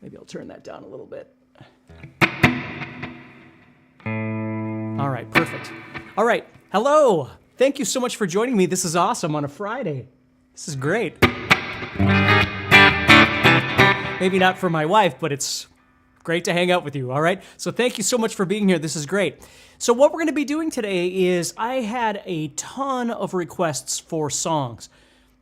Maybe I'll turn that down a little bit. All right, perfect. All right, hello. Thank you so much for joining me. This is awesome on a Friday. This is great. Maybe not for my wife, but it's great to hang out with you, all right? So thank you so much for being here. This is great. So what we're going to be doing today is I had a ton of requests for songs.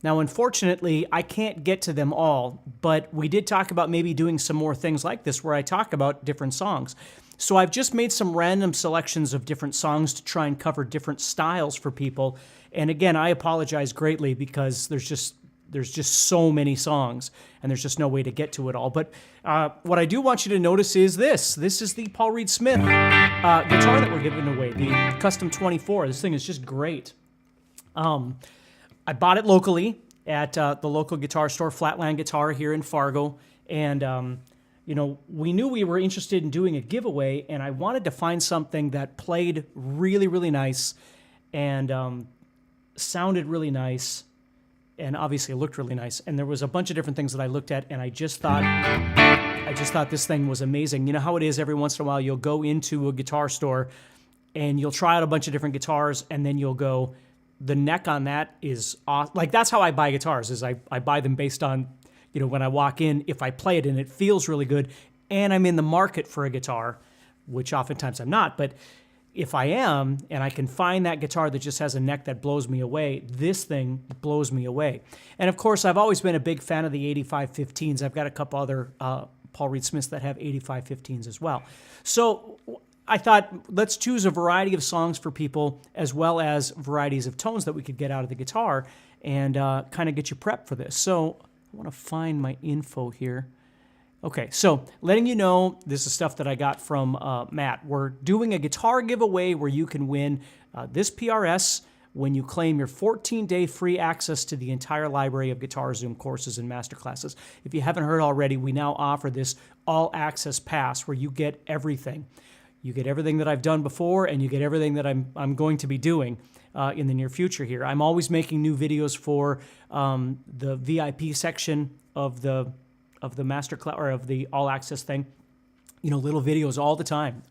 Now, unfortunately, I can't get to them all, but we did talk about maybe doing some more things like this where I talk about different songs. So I've just made some random selections of different songs to try and cover different styles for people. And again, I apologize greatly because there's just so many songs and there's just no way to get to it all. But what I do want you to notice is this. This is the Paul Reed Smith guitar that we're giving away, the Custom 24. This thing is just great. I bought it locally at the local guitar store, Flatland Guitar here in Fargo. And, we knew we were interested in doing a giveaway, and I wanted to find something that played really, really nice and sounded really nice. And obviously it looked really nice. And there was a bunch of different things that I looked at, and I just thought this thing was amazing. You know how it is every once in a while, you'll go into a guitar store and you'll try out a bunch of different guitars, and then you'll go, the neck on that is awesome. Like, that's how I buy guitars, is I buy them based on, when I walk in, if I play it and it feels really good, and I'm in the market for a guitar, which oftentimes I'm not, but if I am, and I can find that guitar that just has a neck that blows me away, this thing blows me away. And of course, I've always been a big fan of the 8515s. I've got a couple other Paul Reed Smiths that have 8515s as well. So I thought, let's choose a variety of songs for people, as well as varieties of tones that we could get out of the guitar, and kind of get you prepped for this. So I want to find my info here. Okay, so letting you know, this is stuff that I got from Matt. We're doing a guitar giveaway where you can win this PRS when you claim your 14-day free access to the entire library of Guitar Zoom courses and masterclasses. If you haven't heard already, we now offer this all-access pass where you get everything. You get everything that I've done before, and you get everything that I'm going to be doing in the near future here. I'm always making new videos for the VIP section of the masterclass, or of the all access thing. Little videos all the time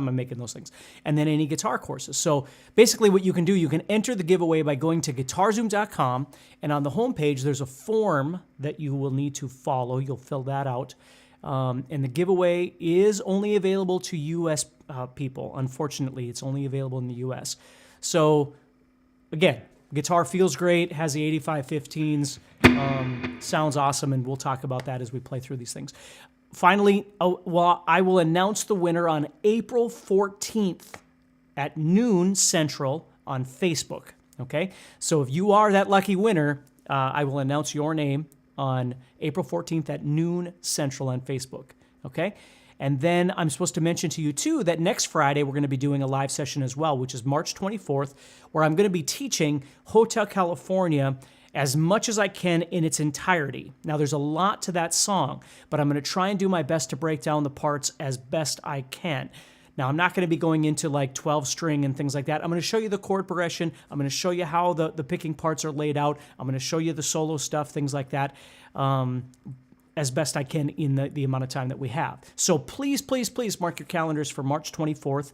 I'm making those things. And then any guitar courses. So basically what you can do, you can enter the giveaway by going to guitarzoom.com, and on the homepage there's a form that you will need to follow. You'll fill that out. And the giveaway is only available to U.S. People. Unfortunately, it's only available in the U.S. So again, guitar feels great, has the 8515s, sounds awesome, and we'll talk about that as we play through these things. Finally, I will announce the winner on April 14th at noon Central on Facebook, okay? So if you are that lucky winner, I will announce your name on April 14th at noon Central on Facebook, okay? And then I'm supposed to mention to you, too, that next Friday we're going to be doing a live session as well, which is March 24th, where I'm going to be teaching Hotel California as much as I can in its entirety. Now, there's a lot to that song, but I'm going to try and do my best to break down the parts as best I can. Now, I'm not going to be going into like 12-string and things like that. I'm going to show you the chord progression. I'm going to show you how the picking parts are laid out. I'm going to show you the solo stuff, things like that, as best I can in the amount of time that we have. So please, please, please mark your calendars for March 24th,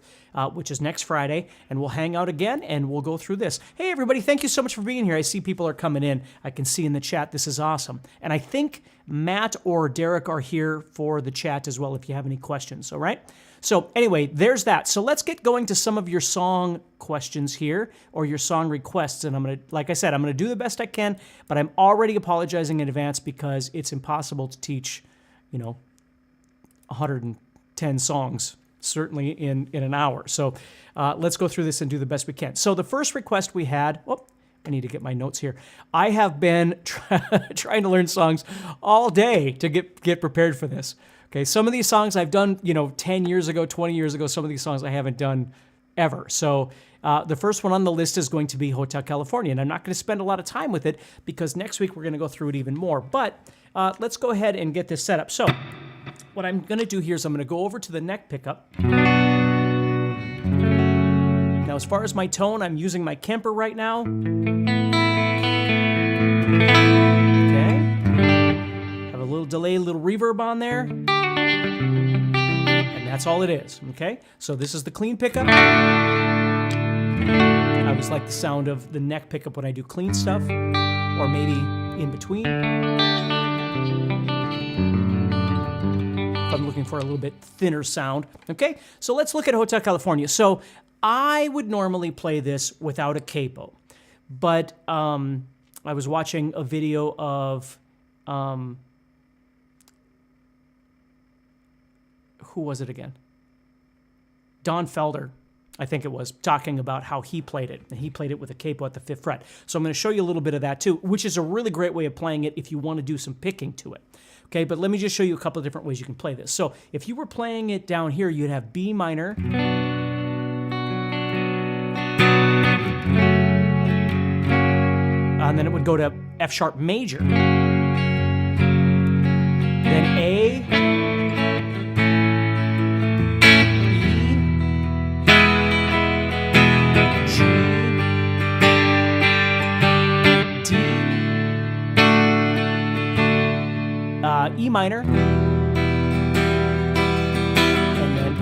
which is next Friday, and we'll hang out again, and we'll go through this. Hey, everybody, thank you so much for being here. I see people are coming in. I can see in the chat. This is awesome. And I think Matt or Derek are here for the chat as well if you have any questions, all right? So anyway, there's that. So let's get going to some of your song questions here, or your song requests. And I'm going to, like I said, I'm going to do the best I can, but I'm already apologizing in advance because it's impossible to teach, 110 songs, certainly in an hour. So let's go through this and do the best we can. So the first request we had, I need to get my notes here. I have been trying to learn songs all day to get prepared for this. Okay, some of these songs I've done, 10 years ago, 20 years ago. Some of these songs I haven't done ever. So the first one on the list is going to be Hotel California, and I'm not going to spend a lot of time with it because next week we're going to go through it even more. But let's go ahead and get this set up. So what I'm going to do here is I'm going to go over to the neck pickup. Now, as far as my tone, I'm using my Kemper right now. Okay. Have a little delay, a little reverb on there. And that's all it is, okay? So this is the clean pickup. I always like the sound of the neck pickup when I do clean stuff, or maybe in between. If I'm looking for a little bit thinner sound, okay? So let's look at Hotel California. So I would normally play this without a capo, but I was watching a video of, who was it again? Don Felder, I think it was, talking about how he played it, and he played it with a capo at the 5th fret. So I'm going to show you a little bit of that too, which is a really great way of playing it if you want to do some picking to it. Okay, but let me just show you a couple of different ways you can play this. So if you were playing it down here, you'd have B minor, and then it would go to F sharp major, then A, E minor, and then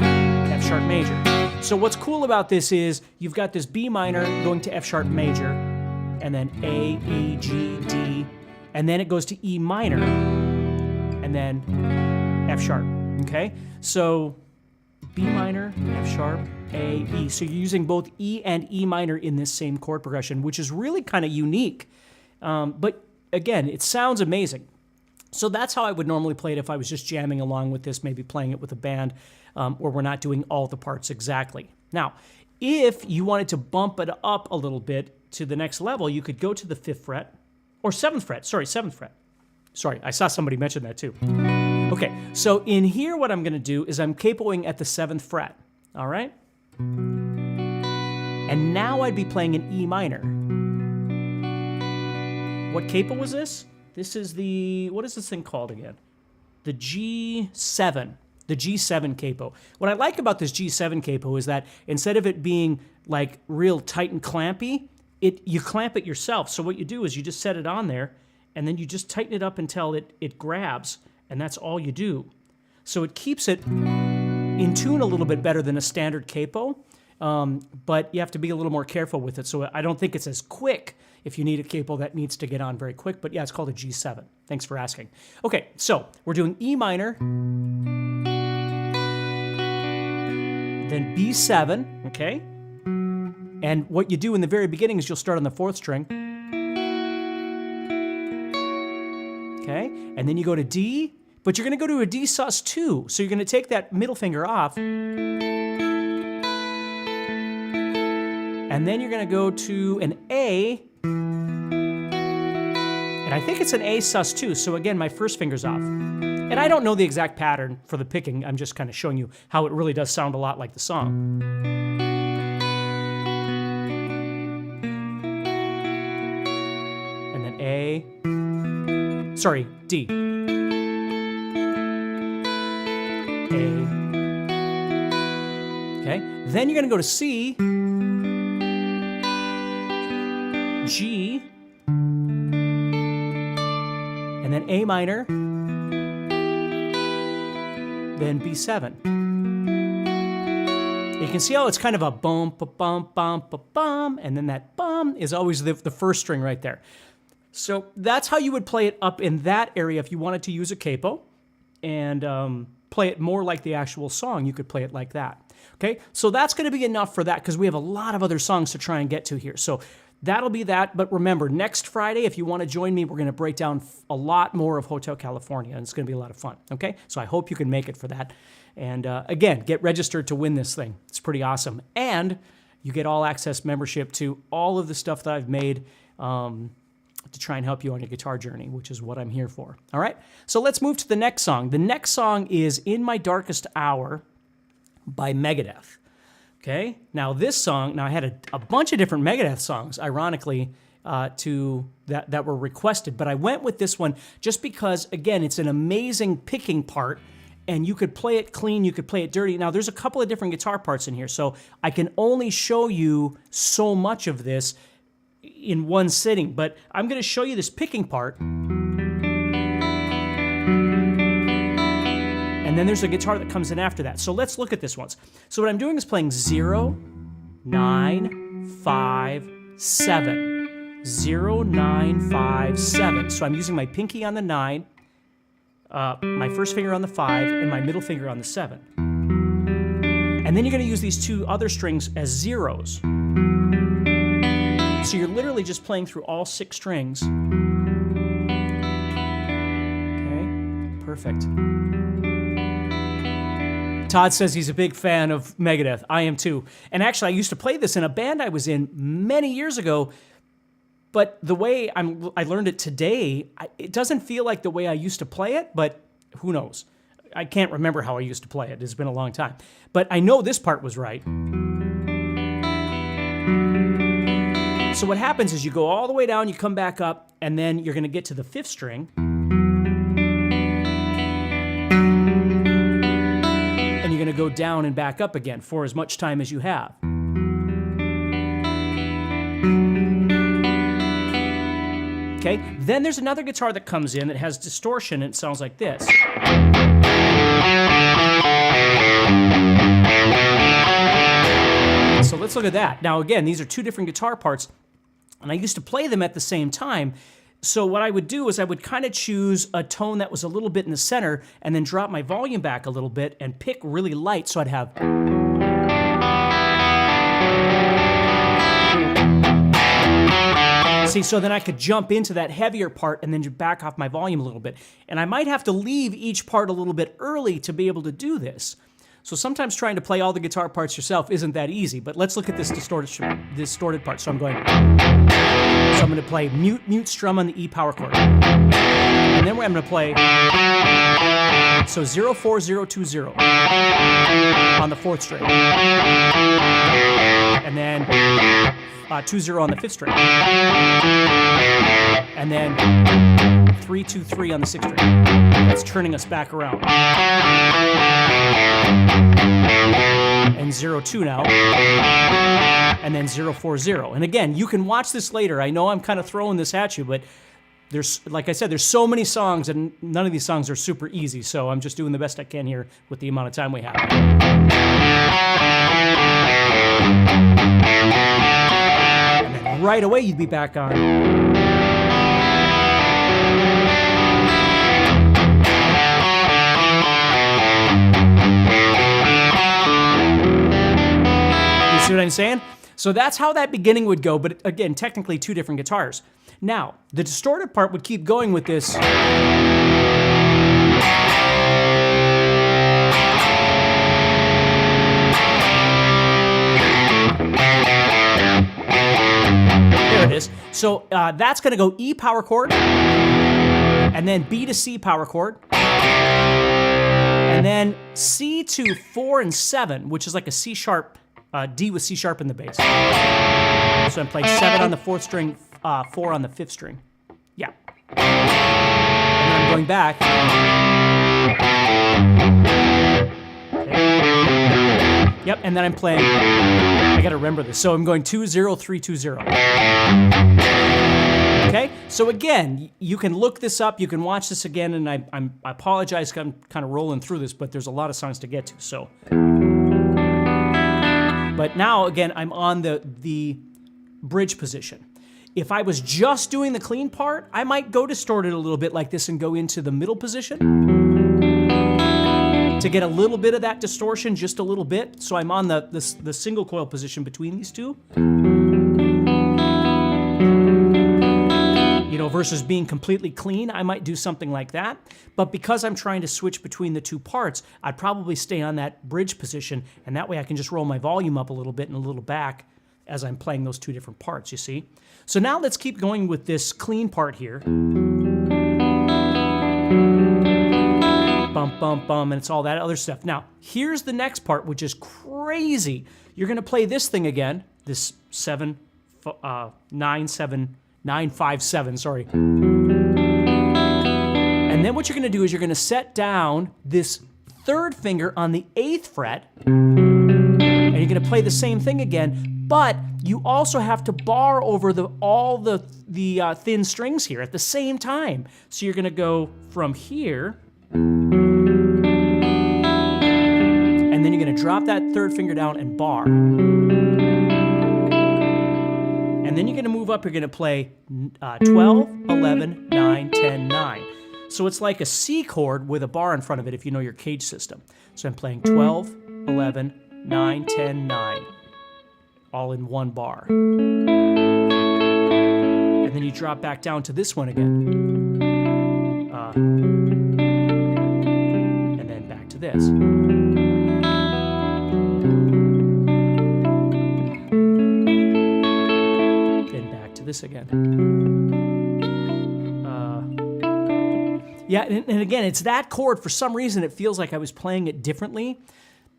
F sharp major. So what's cool about this is you've got this B minor going to F sharp major, and then A, E, G, D, and then it goes to E minor, and then F sharp, okay? So B minor, F sharp, A, E. So you're using both E and E minor in this same chord progression, which is really kind of unique. But again, it sounds amazing. So that's how I would normally play it if I was just jamming along with this, maybe playing it with a band, or we're not doing all the parts exactly. Now, if you wanted to bump it up a little bit to the next level, you could go to the 5th fret, or 7th fret, sorry, 7th fret. Sorry, I saw somebody mention that too. Okay, so in here what I'm gonna do is I'm capoing at the 7th fret, all right? And now I'd be playing an E minor. What capo was this? This is the, what is this thing called again? The G7, the G7 capo. What I like about this G7 capo is that instead of it being like real tight and clampy, you clamp it yourself. So what you do is you just set it on there, and then you just tighten it up until it grabs, and that's all you do. So it keeps it in tune a little bit better than a standard capo, but you have to be a little more careful with it. So I don't think it's as quick if you need a capo that needs to get on very quick, but yeah, it's called a G7. Thanks for asking. Okay, so we're doing E minor, then B7, okay? And what you do in the very beginning is you'll start on the 4th string, okay? And then you go to D, but you're gonna go to a D sus2, so you're gonna take that middle finger off, and then you're gonna go to an A, and I think it's an A sus2, so again, my first finger's off. And I don't know the exact pattern for the picking, I'm just kind of showing you how it really does sound a lot like the song. And then A, sorry, D. A. Okay, then you're gonna go to C, G, and then A minor, then B7. You can see how it's kind of a bump, bump, bump, bump, and then that bum is always the first string right there. So that's how you would play it up in that area if you wanted to use a capo and play it more like the actual song. You could play it like that. Okay, so that's going to be enough for that because we have a lot of other songs to try and get to here. So that'll be that. But remember, next Friday, if you want to join me, we're going to break down a lot more of Hotel California, and it's going to be a lot of fun. Okay, so I hope you can make it for that. And again, get registered to win this thing. It's pretty awesome. And you get all access membership to all of the stuff that I've made to try and help you on your guitar journey, which is what I'm here for. All right, so let's move to the next song. The next song is In My Darkest Hour by Megadeth. Okay, now this song, I had a bunch of different Megadeth songs, ironically, that were requested, but I went with this one just because, again, it's an amazing picking part, and you could play it clean, you could play it dirty. Now, there's a couple of different guitar parts in here, so I can only show you so much of this in one sitting, but I'm going to show you this picking part. then there's a guitar that comes in after that. So let's look at this once. So what I'm doing is playing 0, 9, 5, 7. 0, 9, 5, 7. So I'm using my pinky on the 9, my first finger on the 5, and my middle finger on the 7. And then you're going to use these two other strings as zeros. So you're literally just playing through all 6 strings. Okay, perfect. Todd says he's a big fan of Megadeth. I am too. And actually, I used to play this in a band I was in many years ago, but the way I learned it today, it doesn't feel like the way I used to play it, but who knows? I can't remember how I used to play it. It's been a long time. But I know this part was right. So what happens is you go all the way down, you come back up, and then you're going to get to the 5th string. And you're going to go down and back up again for as much time as you have. Okay, then there's another guitar that comes in that has distortion, and it sounds like this. So let's look at that. Now again, these are 2 different guitar parts, and I used to play them at the same time. So what I would do is I would kind of choose a tone that was a little bit in the center, and then drop my volume back a little bit and pick really light, so I'd have... See, so then I could jump into that heavier part and then back off my volume a little bit. And I might have to leave each part a little bit early to be able to do this. So sometimes trying to play all the guitar parts yourself isn't that easy, but let's look at this distorted part. So I'm going to play mute strum on the E power chord. And then I'm going to play, so 0, 4, 0, 2, 0 on the 4th string. And then 2, 0 on the 5th string. And then 3, 2, 3 on the 6th string. That's turning us back around. And 0, 2 now. And then 0, 4, 0. And again, you can watch this later. I know I'm kind of throwing this at you, but there's, like I said, there's so many songs, and none of these songs are super easy, so I'm just doing the best I can here with the amount of time we have. And then right away, you'd be back on. You see what I'm saying? So that's how that beginning would go, but again, technically 2 different guitars. Now, the distorted part would keep going with this. There it is. So that's going to go E power chord, and then B to C power chord, and then C to 4 and 7, which is like a C sharp, D with C sharp in the bass. So I'm playing 7 on the 4th string, 4 on the 5th string. Yeah. And then I'm going back. Okay. Yep, and then I'm playing, I gotta remember this. So I'm going 2, 0, 3, 2, 0. Okay, so again, you can look this up, you can watch this again, and I apologize, I'm kind of rolling through this, but there's a lot of songs to get to, so. But now, again, I'm on the bridge position. If I was just doing the clean part, I might go distorted a little bit like this and go into the middle position to get a little bit of that distortion, just a little bit. So I'm on the single coil position between these two. You know, versus being completely clean, I might do something like that. But because I'm trying to switch between the 2 parts, I'd probably stay on that bridge position, and that way I can just roll my volume up a little bit and a little back as I'm playing those 2 different parts, you see? So now let's keep going with this clean part here. Bum, bum, bum, and it's all that other stuff. Now, here's the next part, which is crazy. You're gonna play this thing again, this 9, 7, 9, 5, 7, sorry. And then what you're gonna do is you're gonna set down this 3rd finger on the 8th fret, and you're gonna play the same thing again, but you also have to bar over all the thin strings here at the same time. So you're gonna go from here drop that third finger down and bar. And then you're going to move up. You're going to play 12, 11, 9, 10, 9. So it's like a C chord with a bar in front of it if you know your cage system. So I'm playing 12, 11, 9, 10, 9. All in one bar. And then you drop back down to this one again. And then back to this. Then back to this again. Yeah, and again, it's that chord. For some reason, it feels like I was playing it differently,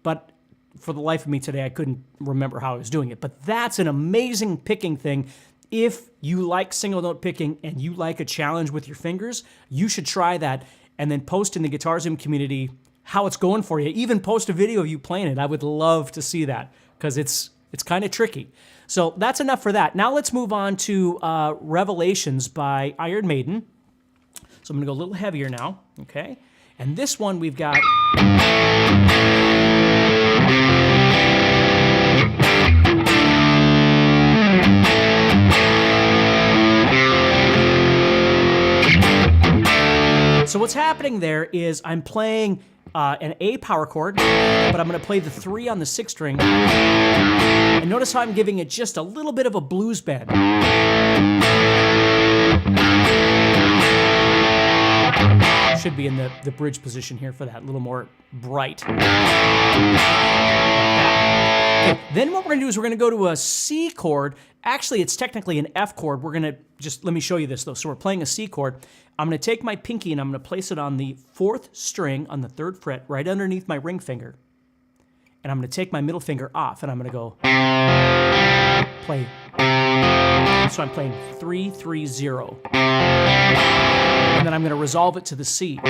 but for the life of me today, I couldn't remember how I was doing it. But that's an amazing picking thing. If you like single note picking and you like a challenge with your fingers, you should try that and then post in the Guitar Zoom community how it's going for you. Even post a video of you playing it. I would love to see that because it's kind of tricky. So that's enough for that. Now let's move on to Revelations by Iron Maiden. So I'm going to go a little heavier now, okay? And this one we've got... So what's happening there is I'm playing an A power chord, but I'm going to play the 3 on the 6th string. And notice how I'm giving it just a little bit of a blues bend. Should be in the bridge position here for that, a little more bright. Okay, then what we're going to do is we're going to go to a C chord. Actually, it's technically an F chord. We're going to just, let me show you this though. So we're playing a C chord. I'm going to take my pinky and I'm going to place it on the 4th string on the 3rd fret, right underneath my ring finger. And I'm going to take my middle finger off and I'm going to go play. So I'm playing 3, 3, 0. And then I'm going to resolve it to the C. Okay.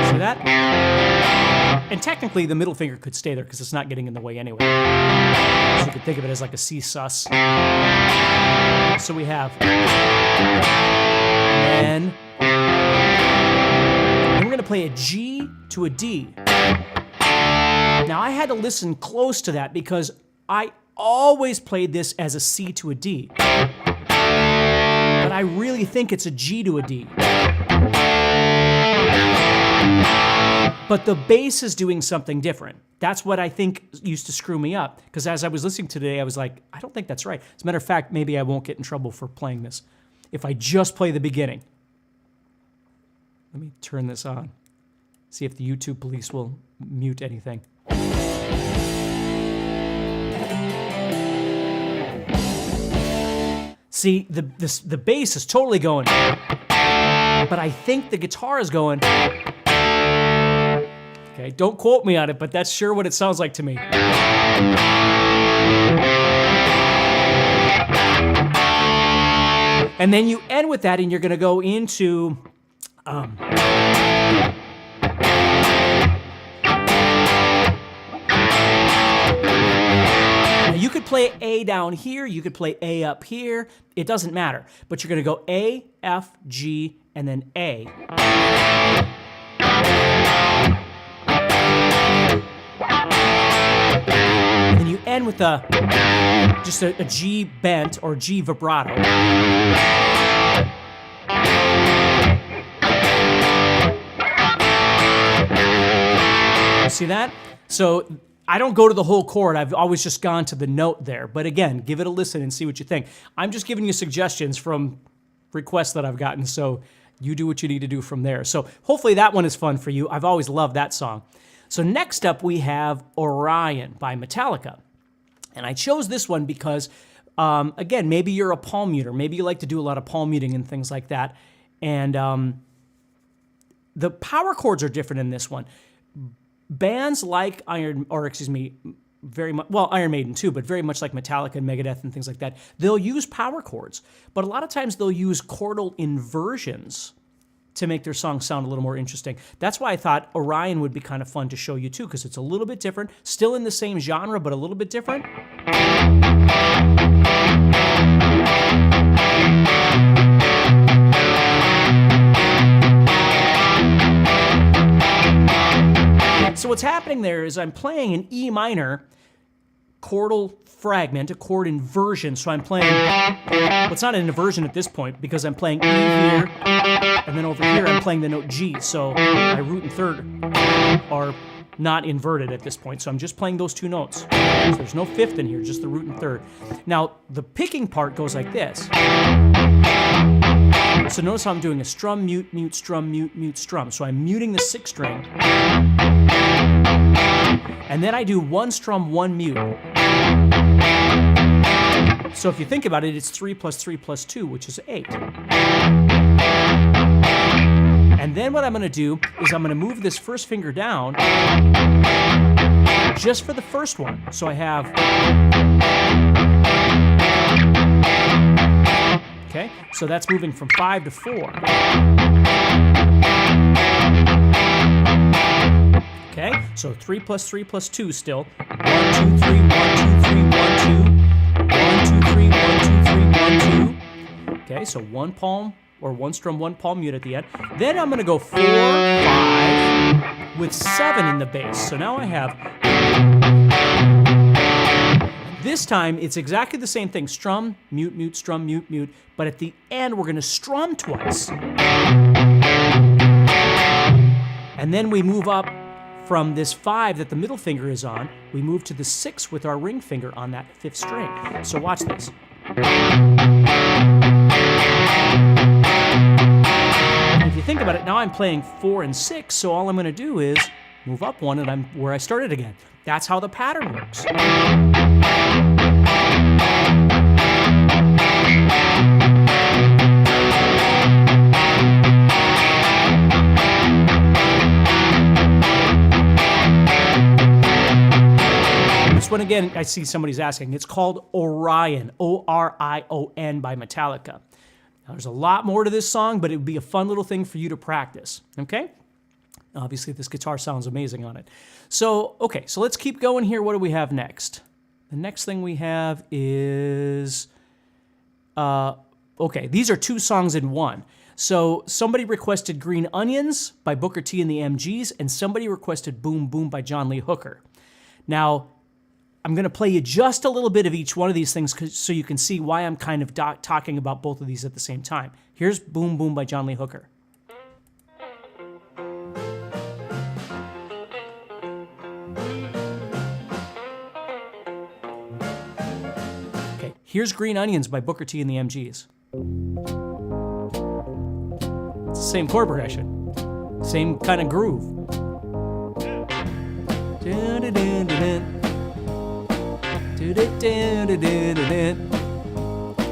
See that? And technically, the middle finger could stay there because it's not getting in the way anyway. So you could think of it as like a C sus. So we have... And we're going to play a G to a D. Now, I had to listen close to that because I always played this as a C to a D. But I really think it's a G to a D. But the bass is doing something different. That's what I think used to screw me up. Because as I was listening today, I was like, I don't think that's right. As a matter of fact, maybe I won't get in trouble for playing this if I just play the beginning. Let me turn this on. See if the YouTube police will mute anything. See, the bass is totally going, but I think the guitar is going. Okay, don't quote me on it, but that's sure what it sounds like to me. And then you end with that, and you're going to go into... You could play A down here, you could play A up here, it doesn't matter. But you're going to go A, F, G, and then A. And then you end with just a G bent or G vibrato. See that? So I don't go to the whole chord. I've always just gone to the note there. But again, give it a listen and see what you think. I'm just giving you suggestions from requests that I've gotten, so you do what you need to do from there. So hopefully that one is fun for you. I've always loved that song. So next up we have Orion by Metallica. And I chose this one because, again, maybe you're a palm muter. Maybe you like to do a lot of palm muting and things like that. And the power chords are different in this one. Bands like Iron Maiden too, but very much like Metallica and Megadeth and things like that, they'll use power chords, but a lot of times they'll use chordal inversions to make their song sound a little more interesting. That's why I thought Orion would be kind of fun to show you too, because it's a little bit different, still in the same genre, but a little bit different. what's happening there is I'm playing an E minor chordal fragment, a chord inversion. So I'm playing, well, it's not an inversion at this point because I'm playing E here, and then over here I'm playing the note G. So my root and third are not inverted at this point. So I'm just playing those two notes. So there's no fifth in here, just the root and third. Now, the picking part goes like this. So notice how I'm doing a strum, mute, mute, strum, mute, mute, strum. So I'm muting the sixth string. And then I do one strum, one mute. So if you think about it, it's 3 plus 3 plus 2, which is 8. And then what I'm going to do is I'm going to move this first finger down just for the first one. So I have... Okay, so that's moving from 5 to 4. Okay, so 3 plus 3 plus 2 still. 1, 2, 3, 1, 2, 3, 1, 2. 1, 2, 3, 1, 2, 3, 1, 2. Okay, so one palm, or one strum, one palm mute at the end. Then I'm gonna go 4, 5, with 7 in the bass. So now I have, this time it's exactly the same thing. Strum, mute, mute, strum, mute, mute. But at the end, we're gonna strum twice. And then we move up from this 5 that the middle finger is on, we move to the 6 with our ring finger on that 5th string. So watch this. If you think about it, now I'm playing 4 and 6, so all I'm going to do is move up one and I'm where I started again. That's how the pattern works. When again, I see somebody's asking, it's called Orion, O-R-I-O-N by Metallica. Now, there's a lot more to this song, but it would be a fun little thing for you to practice, okay? Obviously, this guitar sounds amazing on it. So, okay, so let's keep going here. What do we have next? The next thing we have is, okay, these are 2 songs in one. So somebody requested Green Onions by Booker T and the MGs, and somebody requested Boom Boom by John Lee Hooker. Now, I'm going to play you just a little bit of each one of these things so you can see why I'm kind of talking about both of these at the same time. Here's Boom Boom by John Lee Hooker. Okay, here's Green Onions by Booker T and the MGs. It's the same chord progression, same kind of groove.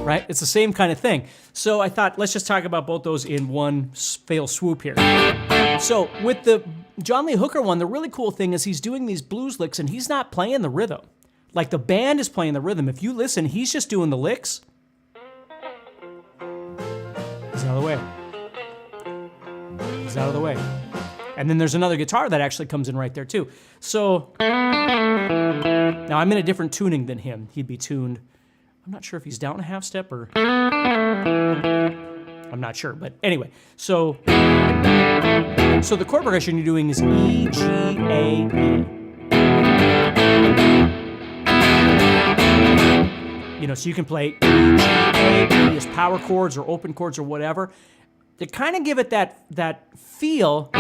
Right? It's the same kind of thing. So I thought, let's just talk about both those in one fell swoop here. So with the John Lee Hooker one, the really cool thing is he's doing these blues licks and he's not playing the rhythm. Like the band is playing the rhythm. If you listen, he's just doing the licks. He's out of the way. He's out of the way. And then there's another guitar that actually comes in right there too. So now I'm in a different tuning than him. He'd be tuned, I'm not sure if he's down a half step or, I'm not sure, but anyway. So the chord progression you're doing is E, G, A, E. You know, so you can play E, G, A, E as power chords or open chords or whatever. To kind of give it that feel,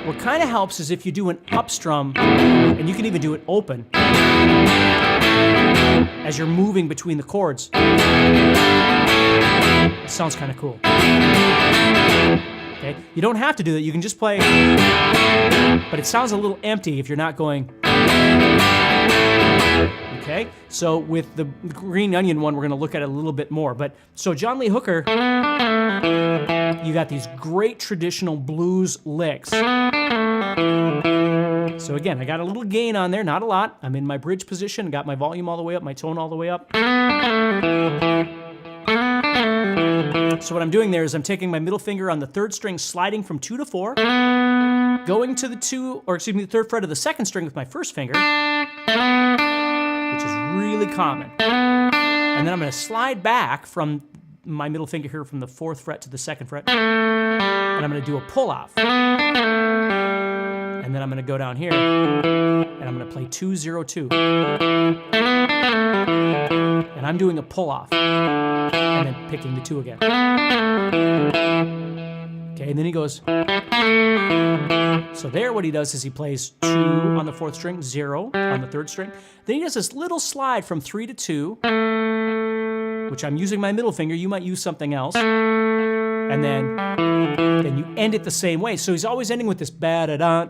what kind of helps is if you do an up strum, and you can even do it open, as you're moving between the chords. It sounds kind of cool. Okay, you don't have to do that, you can just play, but it sounds a little empty if you're not going. Okay, so with the Green Onion one, we're going to look at it a little bit more. But so John Lee Hooker, you got these great traditional blues licks. So again, I got a little gain on there, not a lot. I'm in my bridge position, got my volume all the way up, my tone all the way up. So what I'm doing there is I'm taking my middle finger on the 3rd string, sliding from 2 to 4, going to the 3rd fret of the 2nd string with my 1st finger, which is really common. And then I'm going to slide back from my middle finger here from the 4th fret to the 2nd fret, and I'm going to do a pull-off. And then I'm going to go down here, and I'm going to play 2-0-2. And I'm doing a pull-off, and then picking the 2 again. Okay, and then he goes. So there what he does is he plays 2 on the 4th string, 0 on the 3rd string. Then he does this little slide from 3 to 2, which I'm using my middle finger. You might use something else. And then you end it the same way. So he's always ending with this ba-da-da.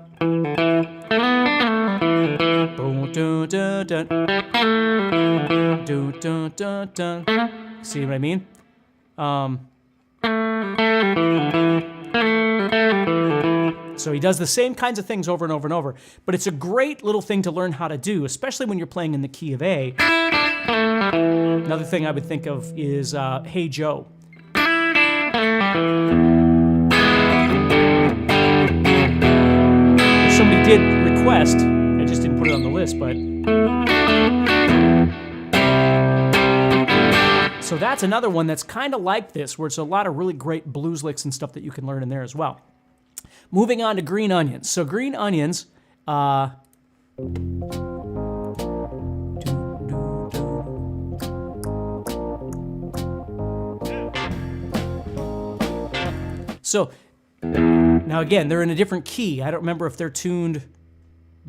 See what I mean? So he does the same kinds of things over and over and over. But it's a great little thing to learn how to do, especially when you're playing in the key of A. Another thing I would think of is Hey Joe. Somebody did request, I just didn't put it on the list, but... So that's another one that's kind of like this, where it's a lot of really great blues licks and stuff that you can learn in there as well. Moving on to green onions. So green onions, so now again, they're in a different key. I don't remember if they're tuned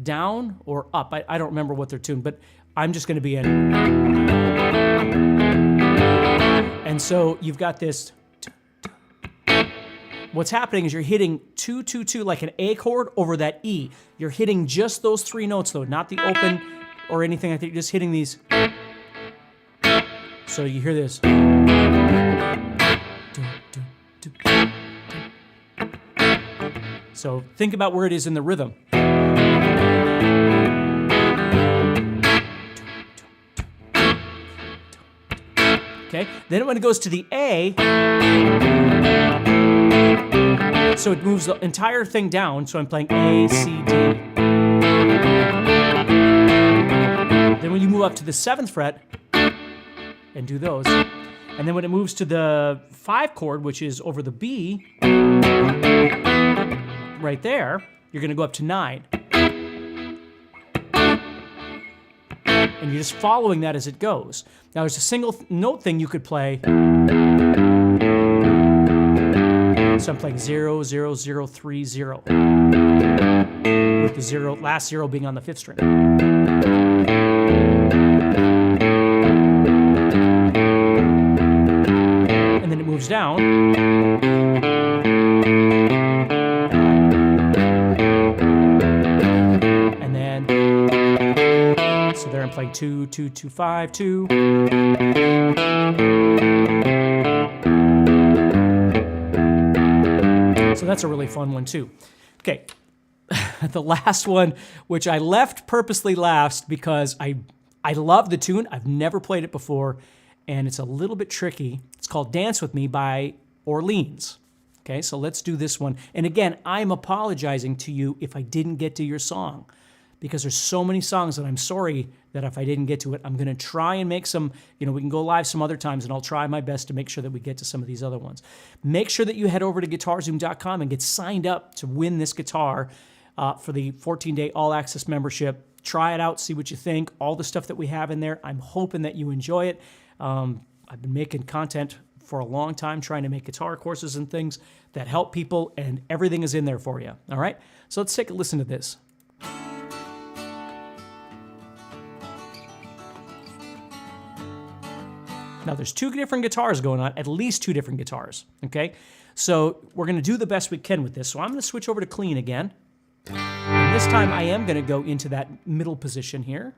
down or up. I don't remember what they're tuned, but I'm just going to be in. And so you've got this. What's happening is you're hitting 2-2-2 like an A chord over that E. You're hitting just those 3 notes though, not the open or anything. I think you're just hitting these. So you hear this. So think about where it is in the rhythm. Okay, then when it goes to the A, so it moves the entire thing down, so I'm playing A, C, D. Then when you move up to the 7th fret, and do those, and then when it moves to the 5 chord, which is over the B, right there, you're going to go up to 9. And you're just following that as it goes. Now there's a single note thing you could play. So I'm playing 0, 0, 0, 3, 0. With the 0, last 0 being on the 5th string. And then it moves down. And then, so there I'm playing 2, 2, 2, 5, 2. So that's a really fun one too. Okay, the last one, which I left purposely last because I love the tune. I've never played it before, and it's a little bit tricky. It's called Dance With Me by Orleans. Okay, so let's do this one. And again, I'm apologizing to you if I didn't get to your song, because there's so many songs that I'm sorry that if I didn't get to it, I'm going to try and make some, we can go live some other times, and I'll try my best to make sure that we get to some of these other ones. Make sure that you head over to guitarzoom.com and get signed up to win this guitar for the 14-day all-access membership. Try it out, see what you think, all the stuff that we have in there. I'm hoping that you enjoy it. I've been making content for a long time, trying to make guitar courses and things that help people, and everything is in there for you, all right? So let's take a listen to this. Now, there's 2 different guitars going on, at least 2 different guitars, okay? So we're going to do the best we can with this. So I'm going to switch over to clean again. And this time I am going to go into that middle position here.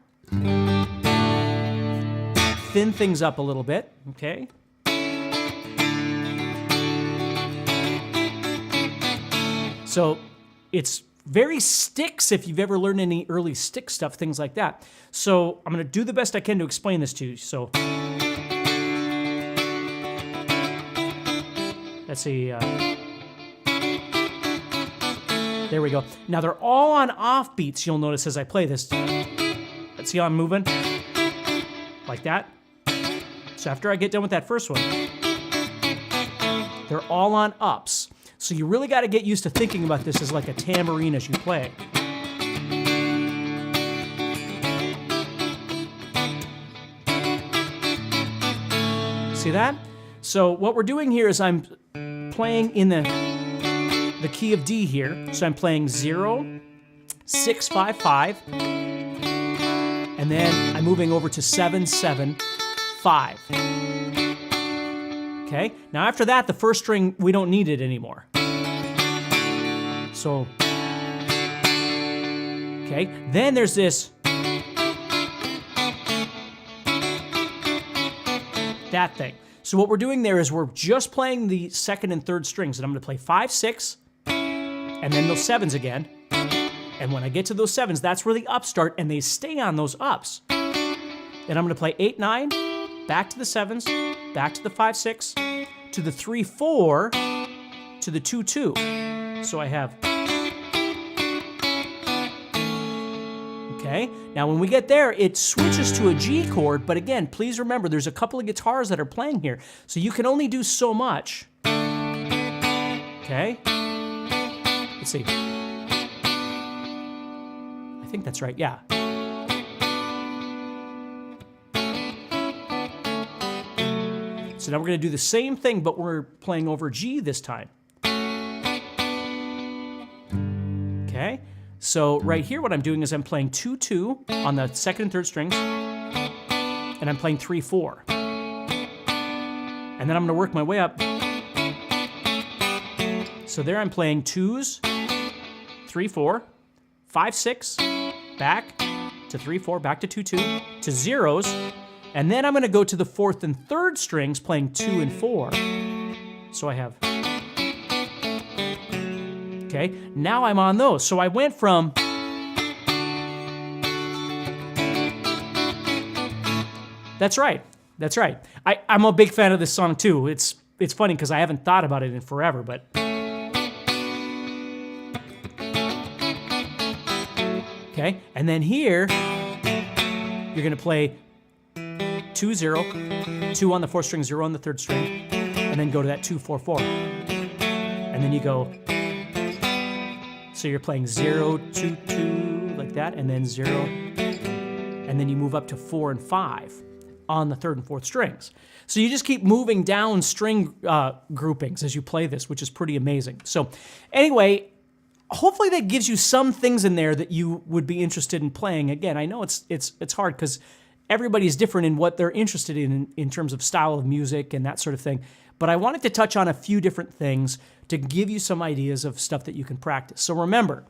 Thin things up a little bit, okay? So it's very sticks if you've ever learned any early stick stuff, things like that. So I'm going to do the best I can to explain this to you. So let's see. There we go. Now they're all on off beats, you'll notice as I play this. Let's see how I'm moving. Like that. So after I get done with that first one, they're all on ups. So you really got to get used to thinking about this as like a tambourine as you play. See that? So what we're doing here is I'm playing in the key of D here. So I'm playing 0, 6, 5, 5, and then I'm moving over to 7, 7, 5. Okay, now after that, the first string, we don't need it anymore. So, okay, then there's this, that thing. So what we're doing there is we're just playing the second and third strings, and I'm gonna play 5, 6, and then those 7s again. And when I get to those 7s, that's where the ups start, and they stay on those ups. Then I'm gonna play 8, 9, back to the 7s, back to the 5, 6, to the 3, 4, to the 2, 2. So I have, okay? Now when we get there, it switches to a G chord, but again, please remember, there's a couple of guitars that are playing here, so you can only do so much. Okay? Let's see. I think that's right, yeah. So now we're gonna do the same thing, but we're playing over G this time. Okay, so right here what I'm doing is I'm playing 2, 2 on the second and third strings, and I'm playing 3, 4. And then I'm gonna work my way up. So there I'm playing 2s, 3, 4, 5, 6, back to 3, 4, back to 2, 2, to 0s, and then I'm gonna go to the fourth and third strings playing 2 and 4. So I have, okay, now I'm on those. So I went from, that's right, that's right. I'm a big fan of this song too. It's funny because I haven't thought about it in forever, but. Okay, and then here, you're gonna play 2, 0, 2 on the fourth string, 0 on the third string, and then go to that 2, 4, 4. And then you go, so you're playing 0, 2, 2, like that, and then 0, and then you move up to 4 and 5 on the third and fourth strings. So you just keep moving down string groupings as you play this, which is pretty amazing. So anyway, hopefully that gives you some things in there that you would be interested in playing. Again, I know it's hard because everybody's different in what they're interested in terms of style of music and that sort of thing. But I wanted to touch on a few different things to give you some ideas of stuff that you can practice. So remember,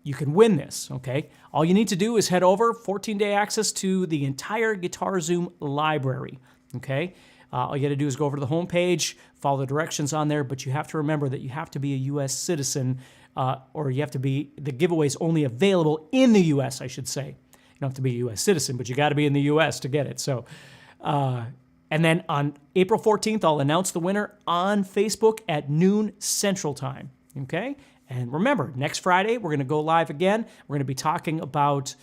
you can win this, okay? All you need to do is head over, 14-day access to the entire Guitar Zoom library, okay? All you got to do is go over to the homepage, follow the directions on there, but you have to remember that you have to be a U.S. citizen, or you have to be, the giveaway is only available in the U.S., I should say. You don't have to be a U.S. citizen, but you got to be in the U.S. to get it. So, and then on April 14th, I'll announce the winner on Facebook at noon Central Time, okay? And remember, next Friday, we're going to go live again. We're going to be talking about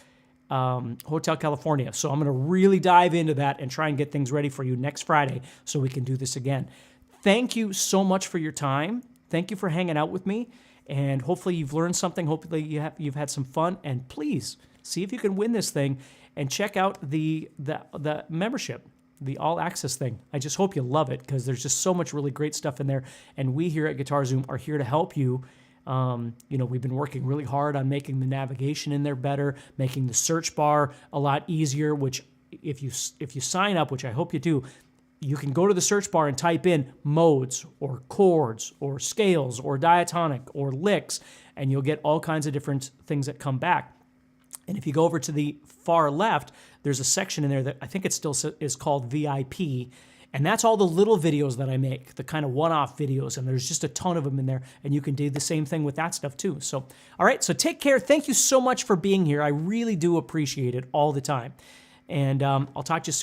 Hotel California. So I'm going to really dive into that and try and get things ready for you next Friday so we can do this again. Thank you so much for your time. Thank you for hanging out with me. And hopefully you've learned something. Hopefully you've had some fun. And please see if you can win this thing and check out the membership, the all access thing. I just hope you love it because there's just so much really great stuff in there. And we here at Guitar Zoom are here to help you. You know, we've been working really hard on making the navigation in there better, making the search bar a lot easier, which if you sign up, which I hope you do, you can go to the search bar and type in modes or chords or scales or diatonic or licks, and you'll get all kinds of different things that come back. And if you go over to the far left, there's a section in there that I think it still is called VIP, and that's all the little videos that I make, the kind of one-off videos, and there's just a ton of them in there, and you can do the same thing with that stuff too. So, all right, so take care. Thank you so much for being here. I really do appreciate it all the time. And I'll talk to you soon.